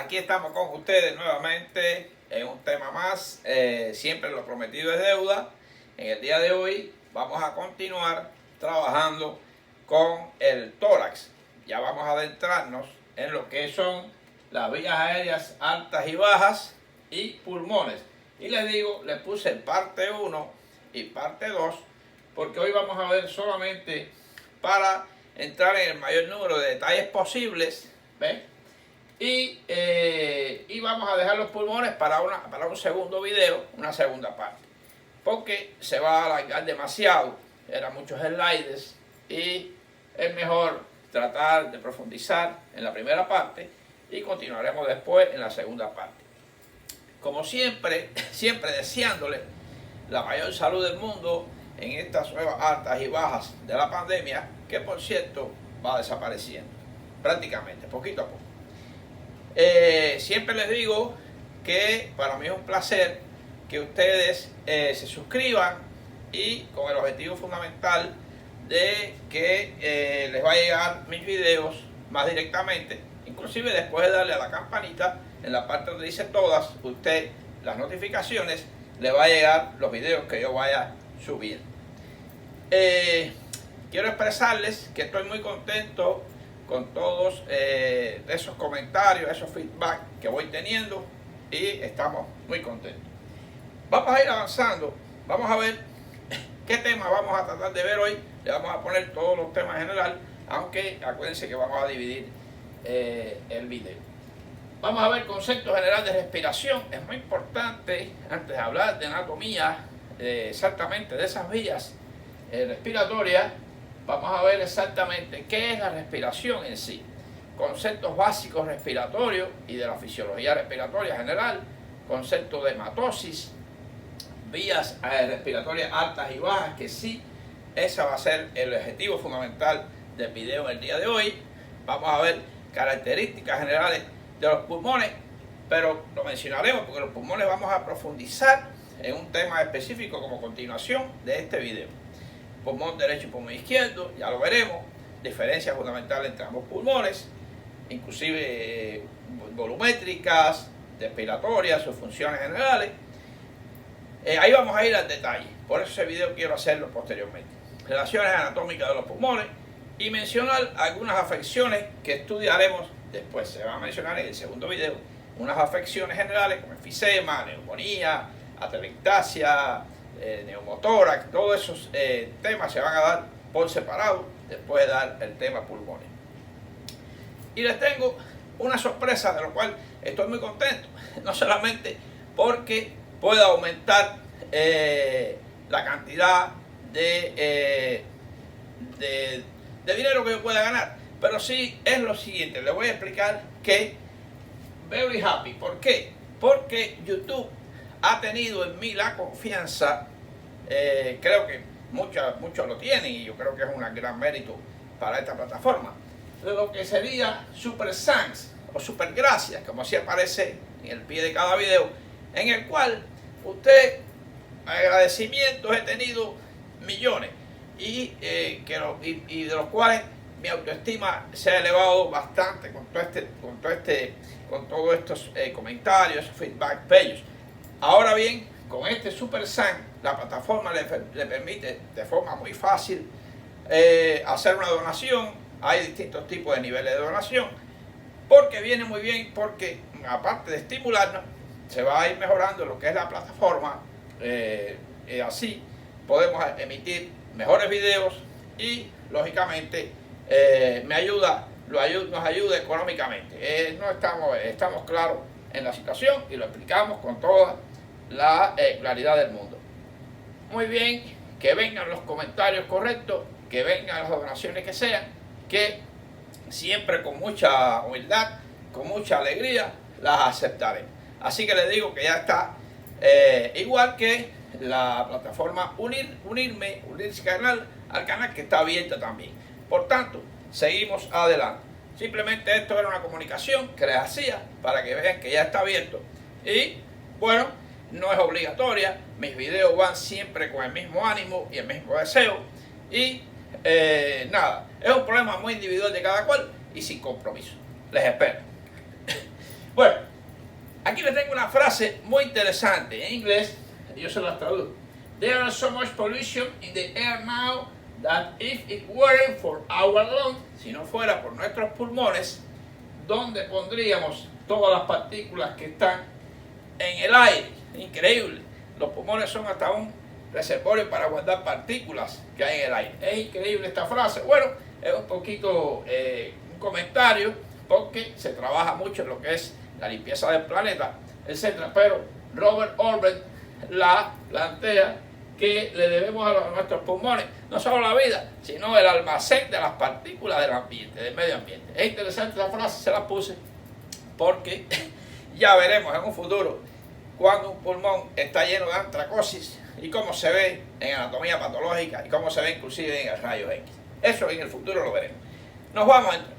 Aquí estamos con ustedes nuevamente en un tema más. Siempre lo prometido es deuda. En el día de hoy vamos a continuar trabajando con el tórax. Ya vamos a adentrarnos en lo que son las vías aéreas altas y bajas y pulmones. Y les digo, les puse parte 1 y parte 2 porque hoy vamos a ver solamente para entrar en el mayor número de detalles posibles, ¿ves? Y vamos a dejar los pulmones para un segundo video, una segunda parte, porque se va a alargar demasiado, eran muchos slides y es mejor tratar de profundizar en la primera parte y continuaremos después en la segunda parte. Como siempre, siempre deseándole la mayor salud del mundo en estas nuevas altas y bajas de la pandemia, que por cierto va desapareciendo prácticamente, poquito a poco. Siempre les digo que para mí es un placer que ustedes se suscriban, y con el objetivo fundamental de que les va a llegar mis videos más directamente, inclusive después de darle a la campanita en la parte donde dice todas, usted las notificaciones, le va a llegar los videos que yo vaya subiendo. Quiero expresarles que estoy muy contento con todos esos comentarios, esos feedback que voy teniendo, y estamos muy contentos. Vamos a ir avanzando, vamos a ver qué tema vamos a tratar de ver hoy. Le vamos a poner todos los temas en general, aunque acuérdense que vamos a dividir el video. Vamos a ver conceptos generales de respiración. Es muy importante, antes de hablar de anatomía, exactamente de esas vías respiratorias, vamos a ver exactamente qué es la respiración en sí, conceptos básicos respiratorios y de la fisiología respiratoria general, conceptos de hematosis, vías respiratorias altas y bajas, que sí, ese va a ser el objetivo fundamental del video el día de hoy. Vamos a ver características generales de los pulmones, pero lo mencionaremos porque los pulmones vamos a profundizar en un tema específico como continuación de este video. Pulmón derecho y pulmón izquierdo, ya lo veremos, diferencias fundamentales entre ambos pulmones, inclusive volumétricas, respiratorias, sus funciones generales. Ahí vamos a ir al detalle, por eso ese video quiero hacerlo posteriormente. Relaciones anatómicas de los pulmones y mencionar algunas afecciones que estudiaremos después. Se van a mencionar en el segundo video unas afecciones generales como enfisema, neumonía, atelectasia, neumotórax. Todos esos temas se van a dar por separado después de dar el tema pulmones. Y les tengo una sorpresa de lo cual estoy muy contento, no solamente porque pueda aumentar la cantidad de dinero que yo pueda ganar, pero sí es lo siguiente. Les voy a explicar que very happy. ¿Por qué? Porque YouTube ha tenido en mí la confianza, creo que muchos lo tienen, y yo creo que es un gran mérito para esta plataforma, de lo que sería Super Thanks o Super Gracias, como así aparece en el pie de cada video, en el cual usted, agradecimientos he tenido millones, y de los cuales mi autoestima se ha elevado bastante con todos estos comentarios, feedback bellos. Ahora bien, con este Super Thanks, la plataforma le permite de forma muy fácil hacer una donación. Hay distintos tipos de niveles de donación, porque viene muy bien, porque aparte de estimularnos, se va a ir mejorando lo que es la plataforma. Así podemos emitir mejores videos y lógicamente nos ayuda económicamente. Estamos claros en la situación y lo explicamos con toda la claridad del mundo. Muy bien, que vengan los comentarios correctos, que vengan las donaciones que sean, que siempre con mucha humildad, con mucha alegría las aceptaremos. Así que les digo que ya está, igual que la plataforma unirse al canal que está abierta también. Por tanto, seguimos adelante. Simplemente esto era una comunicación que les hacía para que vean que ya está abierto. Y bueno, no es obligatoria, mis videos van siempre con el mismo ánimo y el mismo deseo. Y nada, es un problema muy individual de cada cual y sin compromiso. Les espero. Bueno, frase muy interesante en inglés, yo se las traduzco. There is so much pollution in the air now that if it weren't for our lungs, si no fuera por nuestros pulmones, ¿dónde pondríamos todas las partículas que están en el aire? Increíble. Los pulmones son hasta un reservorio para guardar partículas que hay en el aire. Es increíble esta frase. Bueno, es un poquito un comentario porque se trabaja mucho en lo que es la limpieza del planeta, etc. Pero Robert Orbit la plantea que le debemos a nuestros pulmones no solo la vida, sino el almacén de las partículas del ambiente, del medio ambiente. Es interesante la frase, se la puse porque ya veremos en un futuro cuando un pulmón está lleno de antracosis y cómo se ve en anatomía patológica y cómo se ve inclusive en el rayo X. Eso en el futuro lo veremos. Nos vamos entonces.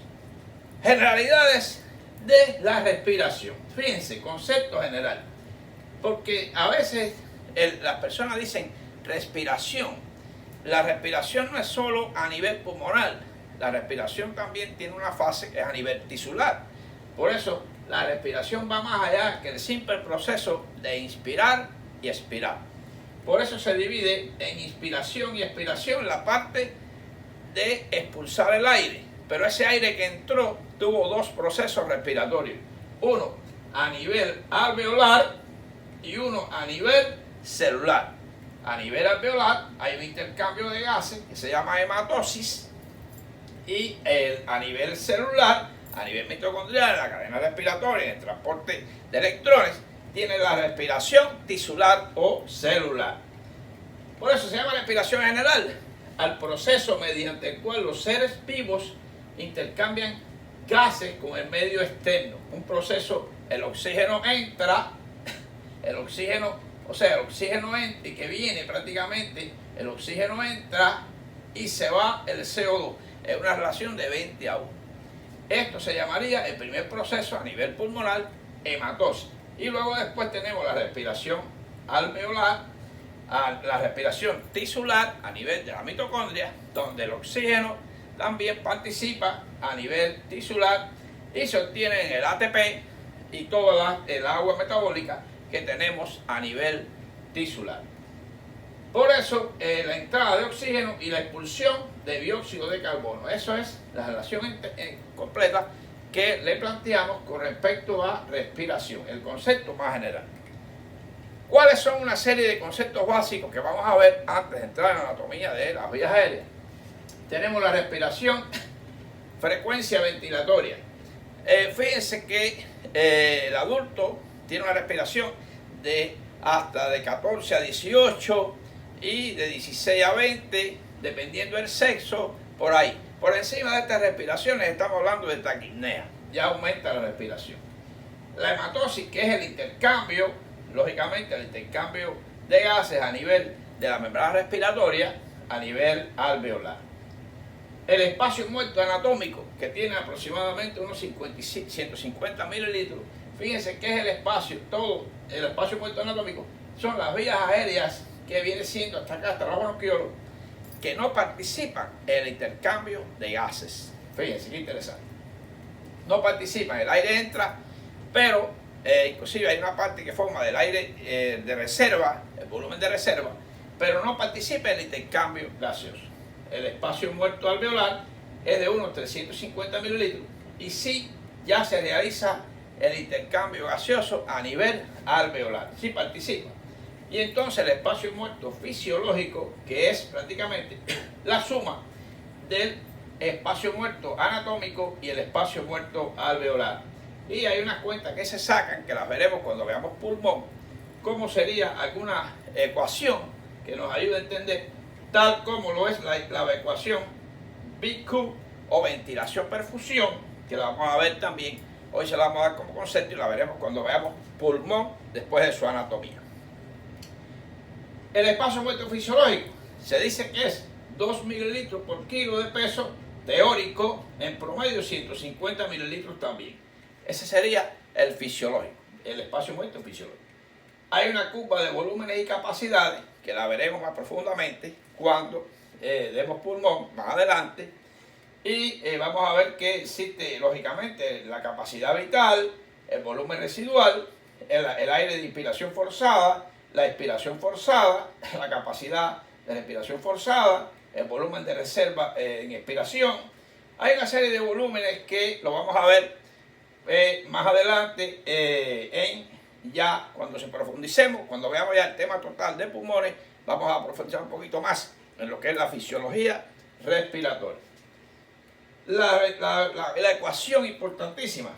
Generalidades de la respiración. Fíjense, concepto general. Porque a veces las personas dicen respiración. La respiración no es solo a nivel pulmonar. La respiración también tiene una fase que es a nivel tisular. Por eso la respiración va más allá que el simple proceso de inspirar y expirar. Por eso se divide en inspiración y expiración la parte de expulsar el aire. Pero ese aire que entró tuvo dos procesos respiratorios. Uno a nivel alveolar y uno a nivel celular. A nivel alveolar hay un intercambio de gases que se llama hematosis. Y a nivel celular, a nivel mitocondrial, en la cadena respiratoria, en el transporte de electrones, tiene la respiración tisular o celular. Por eso se llama respiración general al proceso mediante el cual los seres vivos intercambian gases con el medio externo. Un proceso, el oxígeno entra, el oxígeno entra y que viene prácticamente, el oxígeno entra y se va el CO2. Es una relación de 20 a 1. Esto se llamaría el primer proceso a nivel pulmonar, hematosis. Y luego después tenemos la respiración alveolar, la respiración tisular a nivel de la mitocondria, donde el oxígeno también participa a nivel tisular y se obtiene en el ATP y toda el agua metabólica que tenemos a nivel tisular. Por eso la entrada de oxígeno y la expulsión de dióxido de carbono. Eso es la relación completa que le planteamos con respecto a respiración, el concepto más general. ¿Cuáles son una serie de conceptos básicos que vamos a ver antes de entrar en la anatomía de las vías aéreas? Tenemos la respiración, frecuencia ventilatoria. Fíjense que el adulto tiene una respiración hasta de 14 a 18 y de 16 a 20, dependiendo del sexo, por ahí. Por encima de estas respiraciones estamos hablando de taquipnea, ya aumenta la respiración. La hematosis, que es el intercambio, lógicamente el intercambio de gases a nivel de la membrana respiratoria, a nivel alveolar. El espacio muerto anatómico, que tiene aproximadamente unos 150 mililitros, fíjense que es el espacio, todo el espacio muerto anatómico, son las vías aéreas que viene siendo hasta acá, hasta los bronquiolos, que no participan en el intercambio de gases. Fíjense qué interesante. No participan, el aire entra, pero inclusive hay una parte que forma del aire de reserva, el volumen de reserva, pero no participa en el intercambio gaseoso. El espacio muerto alveolar es de unos 350 mililitros y sí ya se realiza el intercambio gaseoso a nivel alveolar, sí participa. Y entonces el espacio muerto fisiológico, que es prácticamente la suma del espacio muerto anatómico y el espacio muerto alveolar. Y hay unas cuentas que se sacan, que las veremos cuando veamos pulmón, cómo sería alguna ecuación que nos ayude a entender, tal como lo es la ecuación BQ o ventilación-perfusión, que la vamos a ver también. Hoy se la vamos a dar como concepto y la veremos cuando veamos pulmón después de su anatomía. El espacio muerto fisiológico se dice que es 2 mililitros por kilo de peso teórico, en promedio 150 mililitros también. Ese sería el fisiológico, el espacio muerto fisiológico. Hay una curva de volúmenes y capacidades que la veremos más profundamente cuando demos pulmón más adelante. Y vamos a ver que existe lógicamente la capacidad vital, el volumen residual, el aire de inspiración forzada, la expiración forzada, la capacidad de respiración forzada, el volumen de reserva en expiración. Hay una serie de volúmenes que lo vamos a ver más adelante ya cuando se profundicemos, cuando veamos ya el tema total de pulmones, vamos a profundizar un poquito más en lo que es la fisiología respiratoria. La ecuación importantísima,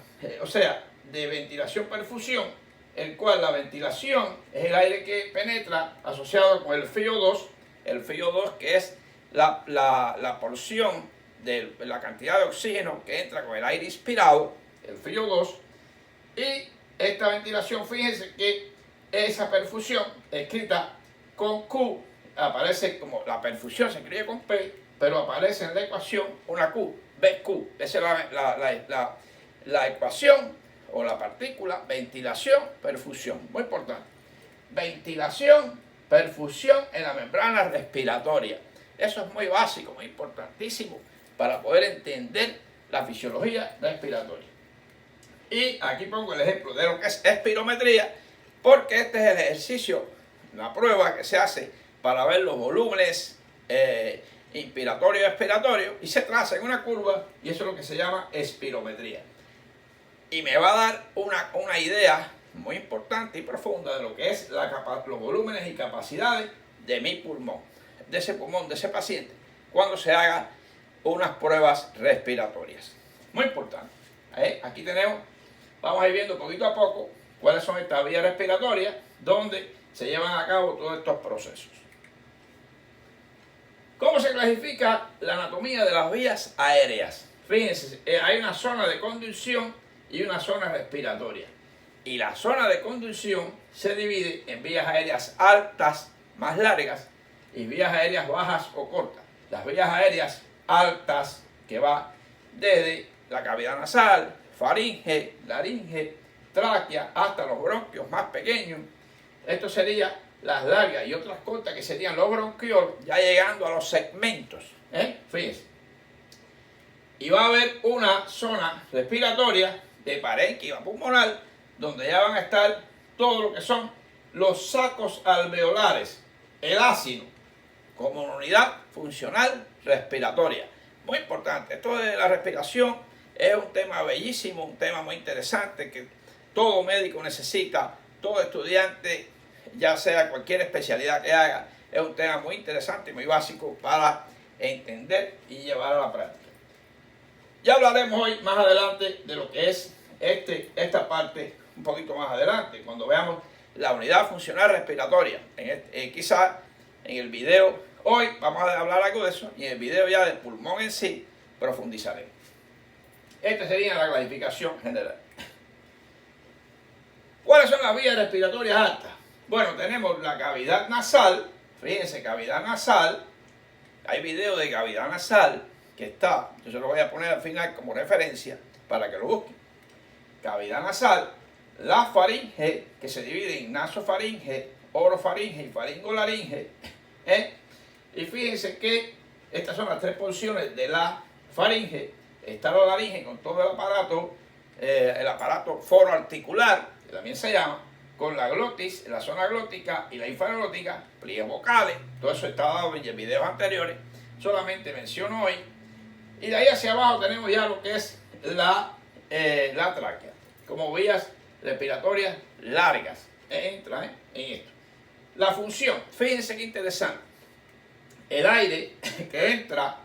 o sea, de ventilación-perfusión, el cual la ventilación es el aire que penetra asociado con el FiO2 que es la porción de la cantidad de oxígeno que entra con el aire inspirado, el FiO2, y esta ventilación, fíjense que esa perfusión escrita con Q, aparece como la perfusión, se escribe con P, pero aparece en la ecuación una Q, BQ, esa es la ecuación o la partícula ventilación, perfusión, muy importante. Ventilación, perfusión en la membrana respiratoria. Eso es muy básico, muy importantísimo para poder entender la fisiología respiratoria. Y aquí pongo el ejemplo de lo que es espirometría, porque este es el ejercicio, la prueba que se hace para ver los volúmenes inspiratorio y expiratorio, y se traza en una curva, y eso es lo que se llama espirometría. Y me va a dar una idea muy importante y profunda de lo que es los volúmenes y capacidades de mi pulmón, de ese paciente, cuando se haga unas pruebas respiratorias. Muy importante. Aquí tenemos, vamos a ir viendo poquito a poco cuáles son estas vías respiratorias donde se llevan a cabo todos estos procesos. ¿Cómo se clasifica la anatomía de las vías aéreas? Fíjense, hay una zona de conducción y una zona respiratoria. Y la zona de conducción se divide en vías aéreas altas, más largas, y vías aéreas bajas o cortas. Las vías aéreas altas, que va desde la cavidad nasal, faringe, laringe, tráquea, hasta los bronquios más pequeños. Esto sería las largas, y otras cortas que serían los bronquiolos, ya llegando a los segmentos. Fíjense. Y va a haber una zona respiratoria de parénquima pulmonar, donde ya van a estar todo lo que son los sacos alveolares, el ácido, como una unidad funcional respiratoria. Muy importante, esto de la respiración es un tema bellísimo, un tema muy interesante que todo médico necesita, todo estudiante, ya sea cualquier especialidad que haga, es un tema muy interesante y muy básico para entender y llevar a la práctica. Ya hablaremos hoy más adelante de lo que es esta parte un poquito más adelante, cuando veamos la unidad funcional respiratoria. Quizás en el video, hoy vamos a hablar algo de eso, y en el video ya del pulmón en sí profundizaremos. Esta sería la clasificación general. ¿Cuáles son las vías respiratorias altas? Bueno, tenemos la cavidad nasal, fíjense, cavidad nasal, hay video de cavidad nasal que está, yo se lo voy a poner al final como referencia para que lo busquen. Cavidad nasal, la faringe, que se divide en nasofaringe, orofaringe y faringolaringe. Y fíjense que estas son las tres porciones de la faringe. Está la laringe con todo el aparato foroarticular, que también se llama, con la glotis, la zona glótica y la infraglótica, pliegues vocales, todo eso está dado en videos anteriores, solamente menciono hoy. Y de ahí hacia abajo tenemos ya lo que es la tráquea, como vías respiratorias largas. Entra en esto. La función, fíjense qué interesante. El aire que entra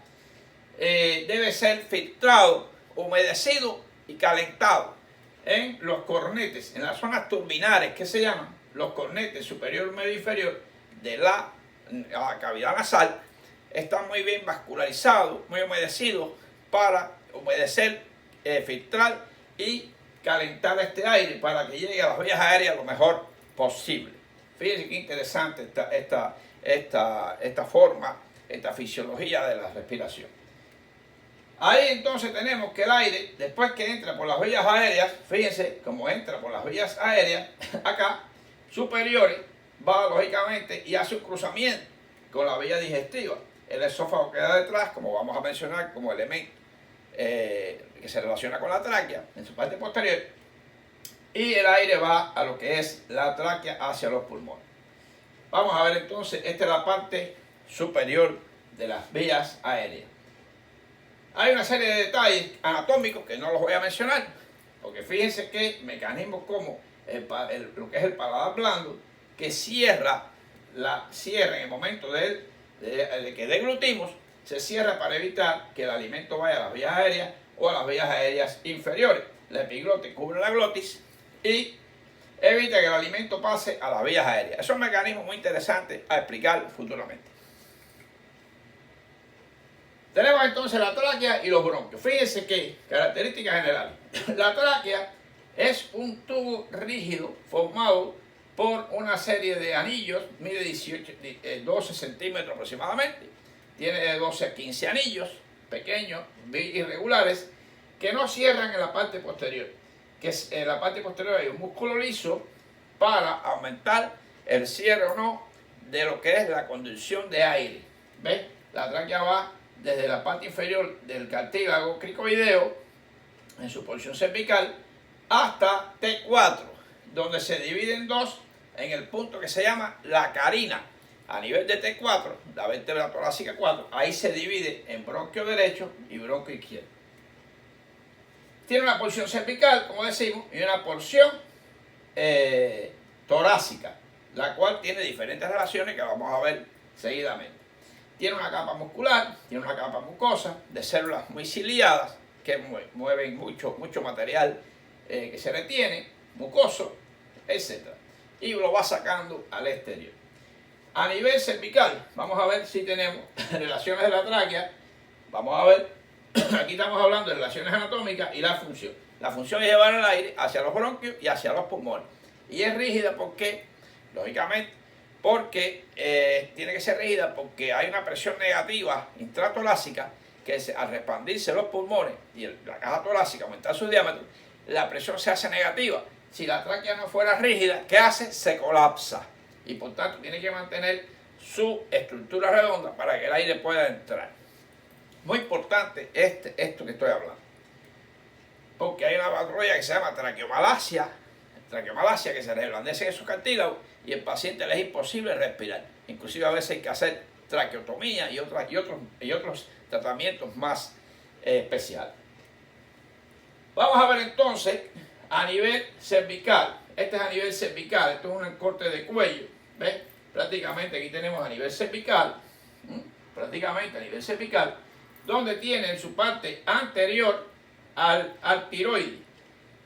debe ser filtrado, humedecido y calentado en los cornetes, en las zonas turbinares que se llaman los cornetes superior, medio e inferior de la cavidad nasal. Están muy bien vascularizados, muy humedecidos para humedecer, filtrar y calentar este aire para que llegue a las vías aéreas lo mejor posible. Fíjense qué interesante esta forma, esta fisiología de la respiración. Ahí entonces tenemos que el aire, después que entra por las vías aéreas, fíjense cómo entra por las vías aéreas, acá, superiores, va lógicamente y hace un cruzamiento con la vía digestiva. El esófago queda detrás, como vamos a mencionar, como elemento que se relaciona con la tráquea, en su parte posterior. y el aire va a lo que es la tráquea hacia los pulmones. Vamos a ver entonces, esta es la parte superior de las vías aéreas. Hay una serie de detalles anatómicos que no los voy a mencionar, porque fíjense que mecanismos como lo que es el paladar blando, que cierra en el momento de que deglutimos, se cierra para evitar que el alimento vaya a las vías aéreas o a las vías aéreas inferiores. La epiglotis cubre la glotis y evita que el alimento pase a las vías aéreas. Es un mecanismo muy interesante a explicar futuramente. Tenemos entonces la tráquea y los bronquios. Fíjense que, características generales. La tráquea es un tubo rígido formado por una serie de anillos, mide 12 centímetros aproximadamente. Tiene de 12 a 15 anillos, pequeños, irregulares, que no cierran en la parte posterior. Que en la parte posterior hay un músculo liso para aumentar el cierre o no de lo que es la conducción de aire. ¿Ves? La tráquea va desde la parte inferior del cartílago cricoideo, en su porción cervical, hasta T4, donde se divide en dos en el punto que se llama la carina. A nivel de T4, la vértebra torácica 4, ahí se divide en bronquio derecho y bronquio izquierdo. Tiene una porción cervical, como decimos, y una porción torácica, la cual tiene diferentes relaciones que vamos a ver seguidamente. Tiene una capa muscular, tiene una capa mucosa de células muy ciliadas que mueven mucho material que se retiene, mucoso, etc. Y lo va sacando al exterior. A nivel cervical, vamos a ver si tenemos relaciones de la tráquea. Vamos a ver, aquí estamos hablando de relaciones anatómicas y la función. La función es llevar el aire hacia los bronquios y hacia los pulmones. Y es rígida porque, lógicamente, tiene que ser rígida porque hay una presión negativa intratorácica que al expandirse los pulmones y la caja torácica, aumentar su diámetro, la presión se hace negativa. Si la tráquea no fuera rígida, ¿qué hace? Se colapsa. Y por tanto tiene que mantener su estructura redonda para que el aire pueda entrar. Muy importante esto que estoy hablando. Porque hay una patología que se llama traqueomalacia que se reblandece en esos cartílagos y el paciente le es imposible respirar. Inclusive a veces hay que hacer traqueotomía y otros tratamientos más especiales. Vamos a ver entonces a nivel cervical. Este es a nivel cervical, esto es un corte de cuello. ¿Ves? Prácticamente aquí tenemos a nivel cervical, donde tiene en su parte anterior al tiroides,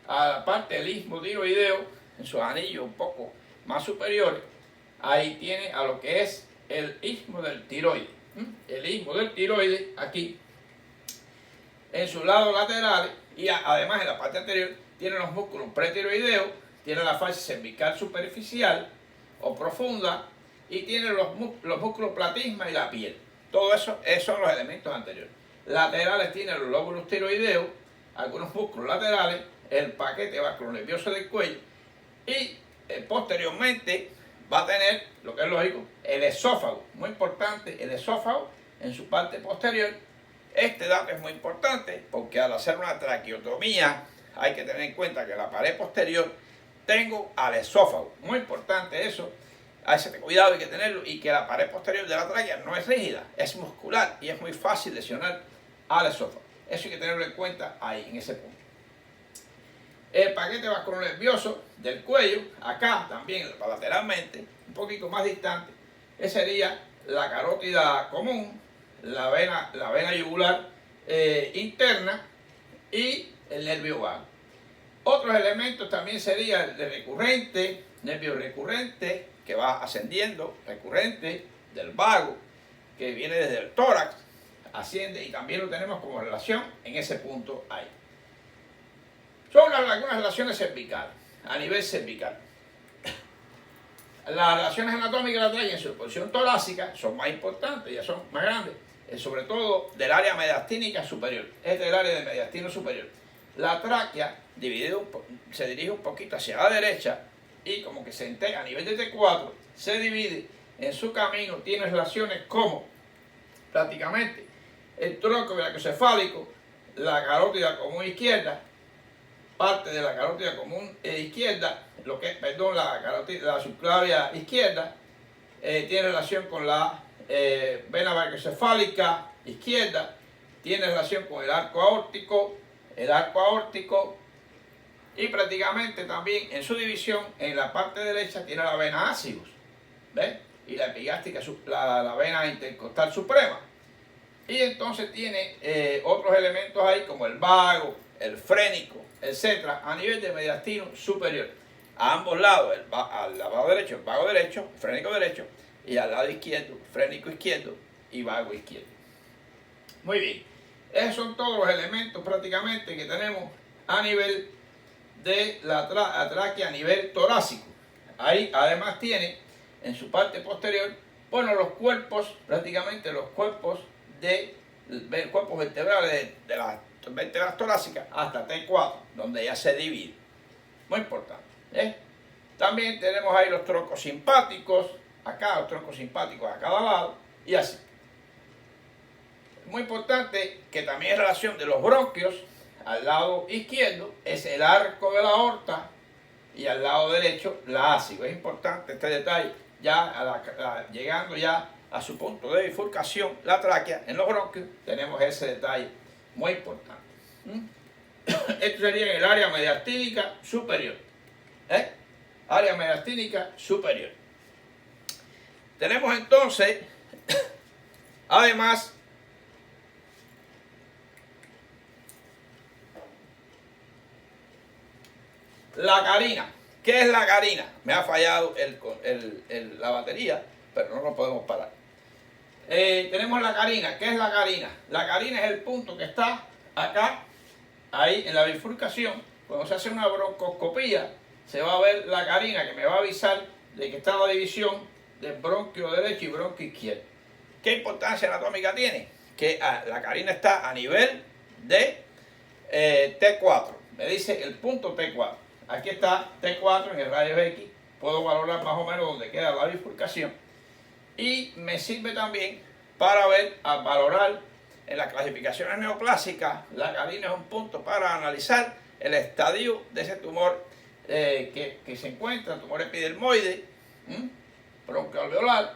a la parte del istmo tiroideo, en sus anillos un poco más superiores. Ahí tiene a lo que es el istmo del tiroides. El istmo del tiroides aquí, en sus lados laterales, y además en la parte anterior tiene los músculos pretiroideos, tiene la fase cervical superficial o profunda y tiene los músculos platisma y la piel. Todo eso son los elementos anteriores. Laterales tiene los lóbulos tiroideos, algunos músculos laterales, el paquete vasculonervioso del cuello y posteriormente va a tener, lo que es lógico, el esófago. Muy importante, el esófago en su parte posterior. Este dato es muy importante porque al hacer una traqueotomía hay que tener en cuenta que la pared posterior tengo al esófago. Muy importante eso. A ese cuidado hay que tenerlo, y que la pared posterior de la tráquea no es rígida, es muscular y es muy fácil lesionar al esófago. Eso hay que tenerlo en cuenta ahí, en ese punto. El paquete vasculonervioso del cuello, acá también lateralmente, un poquito más distante, esa sería la carótida común, la vena yugular interna y el nervio vago. Otros elementos también sería el de recurrente, nervio recurrente, que va ascendiendo, recurrente, del vago, que viene desde el tórax, asciende, y también lo tenemos como relación en ese punto ahí. Son algunas relaciones cervicales, a nivel cervical. Las relaciones anatómicas de la tráquea en su posición torácica son más importantes, ya son más grandes, sobre todo del área mediastínica superior. Este es el área de mediastino superior. La tráquea se dirige un poquito hacia la derecha y como que se integra a nivel de T4, se divide en su camino, tiene relaciones como prácticamente el tronco brachiocefálico, la carótida común izquierda, parte de la carótida común izquierda, lo que es, perdón, la subclavia izquierda, tiene relación con la vena brachiocefálica izquierda, tiene relación con el arco aórtico, y prácticamente también en su división, en la parte derecha tiene la vena ácidos, ¿ves? Y la epigástica, la vena intercostal suprema. Y entonces tiene otros elementos ahí como el vago, el frénico, etcétera, a nivel de mediastino superior. A ambos lados, al lado derecho, el vago derecho, el frénico derecho, y al lado izquierdo, frénico izquierdo y vago izquierdo. Muy bien, esos son todos los elementos prácticamente que tenemos a nivel de la tráquea, a nivel torácico. Ahí además tiene en su parte posterior, bueno, los cuerpos, prácticamente los cuerpos vertebrales de las vértebras torácicas hasta T4, donde ya se divide. Muy importante. También tenemos ahí los troncos simpáticos, acá los troncos simpáticos a cada lado, y así. Muy importante que también en relación de los bronquios, al lado izquierdo es el arco de la aorta y al lado derecho la ácido. Es importante este detalle, ya llegando ya a su punto de bifurcación, la tráquea en los bronquios, tenemos ese detalle muy importante. Esto sería en el área mediastínica superior. Área mediastínica superior. Tenemos entonces, además, la carina. ¿Qué es la carina? Me ha fallado la batería, pero no lo podemos parar. Tenemos la carina. ¿Qué es la carina? La carina es el punto que está acá, ahí en la bifurcación. Cuando se hace una broncoscopía, se va a ver la carina que me va a avisar de que está la división del bronquio derecho y bronquio izquierdo. ¿Qué importancia anatómica tiene? Que la carina está a nivel de T4. Me dice el punto T4. Aquí está T4 en el radio X. Puedo valorar más o menos dónde queda la bifurcación. Y me sirve también para valorar en las clasificaciones neoclásicas. La carina es un punto para analizar el estadio de ese tumor que se encuentra, tumor epidermoide, bronquioalveolar,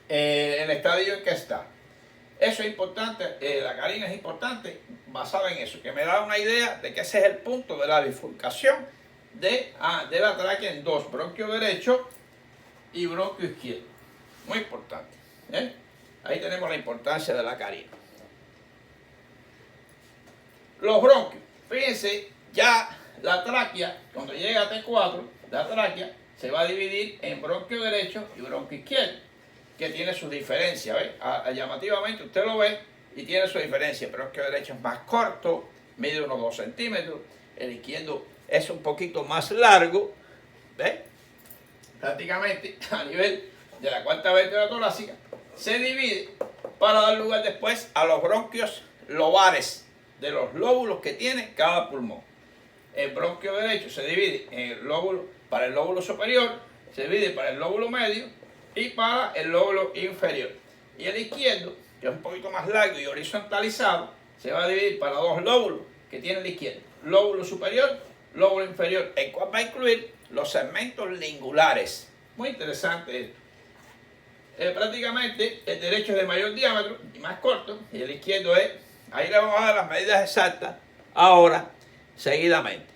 el estadio en que está. Eso es importante, la carina es importante basada en eso, que me da una idea de que ese es el punto de la bifurcación de la tráquea en dos, bronquio derecho y bronquio izquierdo. Muy importante. Ahí tenemos la importancia de la carina. Los bronquios. Fíjense, ya la tráquea, cuando llega a T4, la tráquea se va a dividir en bronquio derecho y bronquio izquierdo, que tiene sus diferencias. Llamativamente usted lo ve y tiene su diferencia. El bronquio derecho es más corto, mide unos 2 centímetros. El izquierdo es un poquito más largo. ¿Ves? Prácticamente a nivel de la cuarta vértebra torácica, se divide para dar lugar después a los bronquios lobares de los lóbulos que tiene cada pulmón. El bronquio derecho se divide en el lóbulo, para el lóbulo superior, se divide para el lóbulo medio y para el lóbulo inferior. Y el izquierdo, que es un poquito más largo y horizontalizado, se va a dividir para dos lóbulos que tiene el izquierdo. Lóbulo superior, lóbulo inferior, el cual va a incluir los segmentos lingulares. Muy interesante esto. Prácticamente el derecho es de mayor diámetro y más corto, y el izquierdo es, ahí le vamos a dar las medidas exactas ahora, seguidamente.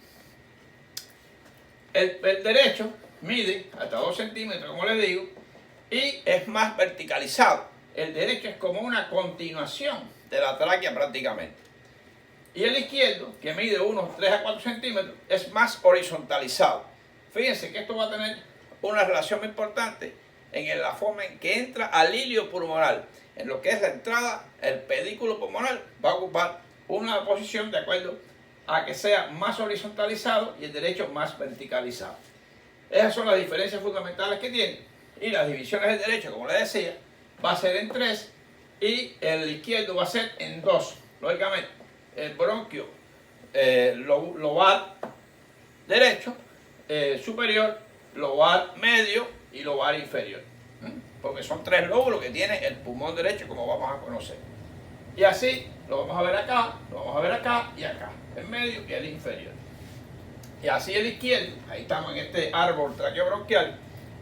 El derecho mide hasta 2 centímetros, como les digo, y es más verticalizado. El derecho es como una continuación de la tráquea prácticamente. Y el izquierdo, que mide unos 3 a 4 centímetros, es más horizontalizado. Fíjense que esto va a tener una relación muy importante en la forma en que entra al hilio pulmonar. En lo que es la entrada, el pedículo pulmonar va a ocupar una posición de acuerdo a que sea más horizontalizado y el derecho más verticalizado. Esas son las diferencias fundamentales que tiene. Y las divisiones del derecho, como les decía, va a ser en 3 y el izquierdo va a ser en 2. Lógicamente, el bronquio lobar derecho, superior, lobar medio y lobar inferior. Porque son 3 lóbulos que tiene el pulmón derecho, como vamos a conocer. Y así lo vamos a ver acá, lo vamos a ver acá y acá, el medio y el inferior. Y así el izquierdo, ahí estamos en este árbol traqueobronquial,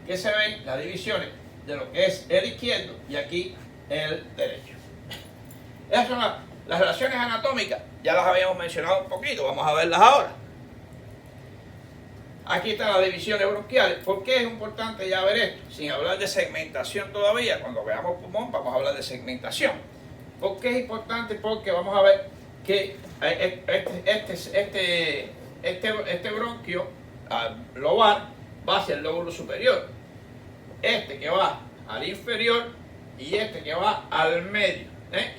que se ven las divisiones de lo que es el izquierdo y aquí el derecho. Esas son las relaciones anatómicas, ya las habíamos mencionado un poquito, vamos a verlas ahora. Aquí están las divisiones bronquiales. ¿Por qué es importante ya ver esto? Sin hablar de segmentación todavía, cuando veamos pulmón vamos a hablar de segmentación. ¿Por qué es importante? Porque vamos a ver que este bronquio lobar va hacia el lóbulo superior, este que va al inferior y este que va al medio,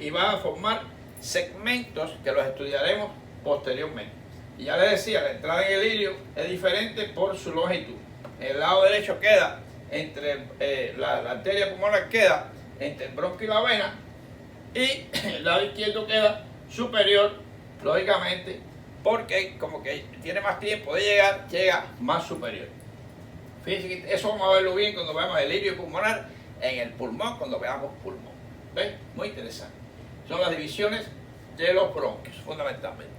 y va a formar segmentos que los estudiaremos posteriormente. Y ya les decía, la entrada en el ilio es diferente por su longitud. El lado derecho queda entre la arteria pulmonar queda entre el bronquio y la vena, y el lado izquierdo queda superior, lógicamente, porque como que tiene más tiempo de llegar, llega más superior. Fíjense que eso vamos a verlo bien cuando veamos el ilio pulmonar en el pulmón, cuando veamos pulmón. ¿Ven? Muy interesante. Son las divisiones de los bronquios, fundamentalmente.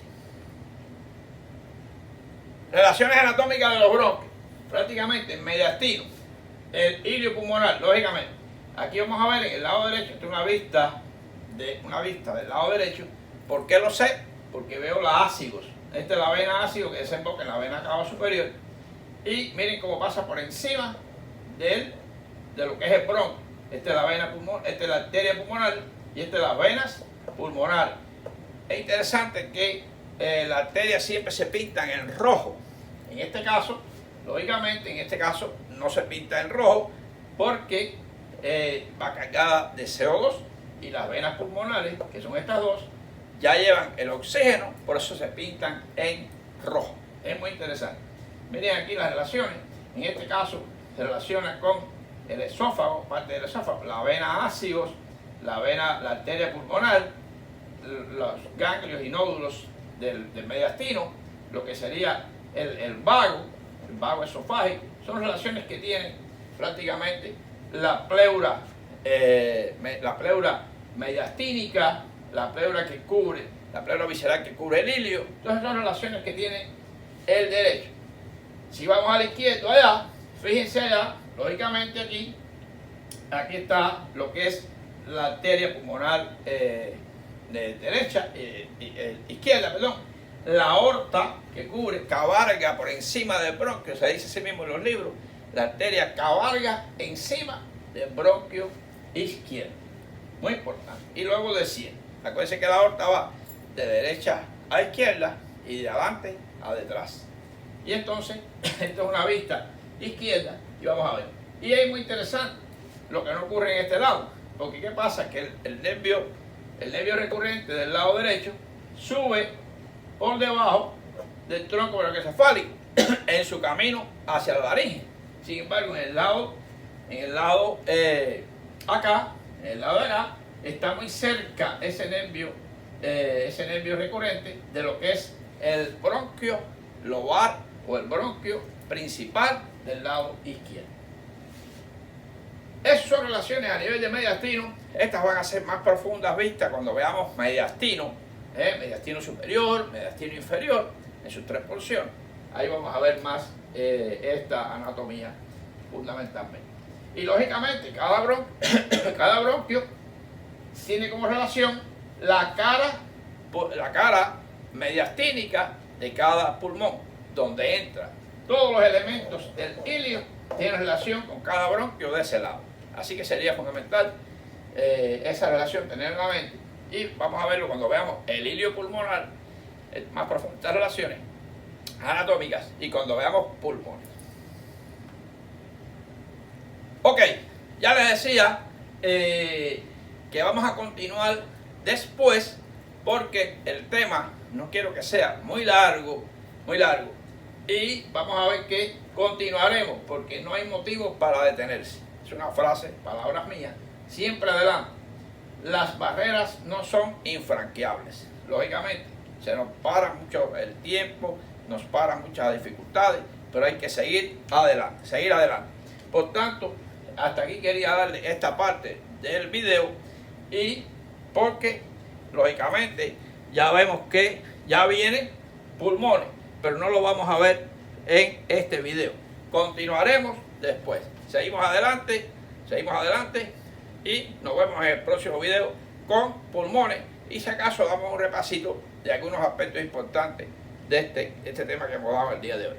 Relaciones anatómicas de los bronquios. Prácticamente el mediastino, el ilio pulmonar, lógicamente. Aquí vamos a ver en el lado derecho, esta es una vista del lado derecho. ¿Por qué lo sé? Porque veo la ácigos. Esta es la vena ácido que desemboca en la vena cava superior. Y miren cómo pasa por encima de lo que es el bronquio. Esta es la vena pulmonar, esta es la arteria pulmonar y esta es las venas pulmonares. Es interesante que las arterias siempre se pintan en rojo. En este caso, lógicamente, en este caso no se pinta en rojo porque va cargada de CO2 y las venas pulmonares, que son estas dos, ya llevan el oxígeno, por eso se pintan en rojo. Es muy interesante. Miren aquí las relaciones. En este caso se relaciona con el esófago, parte del esófago, la vena ácidos, la arteria pulmonar, los ganglios y nódulos del mediastino, lo que sería el vago esofágico. Son relaciones que tienen prácticamente la pleura mediastínica, la pleura visceral que cubre el ilio. Entonces son relaciones que tiene el derecho. Si vamos al izquierdo allá, fíjense allá, lógicamente aquí está lo que es la arteria pulmonar izquierda, la aorta que cubre, cabalga por encima del bronquio, se dice así mismo en los libros, la arteria cabalga encima del bronquio izquierdo. Muy importante. Y luego desciende. Acuérdense que la aorta va de derecha a izquierda y de adelante a detrás. Y entonces, esto es una vista izquierda y vamos a ver. Y es muy interesante lo que no ocurre en este lado, porque ¿qué pasa? Que el nervio recurrente del lado derecho sube por debajo del tronco brachiocefálico en su camino hacia la laringe. Sin embargo, en el lado de acá, está muy cerca ese nervio recurrente de lo que es el bronquio lobar o el bronquio principal del lado izquierdo. Esas son relaciones a nivel de mediastino. Estas van a ser más profundas vistas cuando veamos mediastino, mediastino superior, mediastino inferior, en sus tres porciones. Ahí vamos a ver más esta anatomía fundamentalmente. Y lógicamente cada bronquio tiene como relación la cara mediastínica de cada pulmón, donde entran todos los elementos del ilio, tienen relación con cada bronquio de ese lado. Así que sería fundamental esa relación tener en la mente. Y vamos a verlo cuando veamos el ilio pulmonar, más profundas relaciones anatómicas, y cuando veamos pulmones. Ok, ya les decía que vamos a continuar después, porque el tema no quiero que sea muy largo, y vamos a ver que continuaremos, porque no hay motivo para detenerse. Es una frase, palabras mías, siempre adelante. Las barreras no son infranqueables. Lógicamente, se nos para mucho el tiempo, nos paran muchas dificultades, pero hay que seguir adelante. Por tanto, hasta aquí quería darle esta parte del video, y porque lógicamente ya vemos que ya vienen pulmones, pero no lo vamos a ver en este video. Continuaremos después. Seguimos adelante y nos vemos en el próximo video con pulmones y si acaso damos un repasito de algunos aspectos importantes de este tema que hemos dado el día de hoy.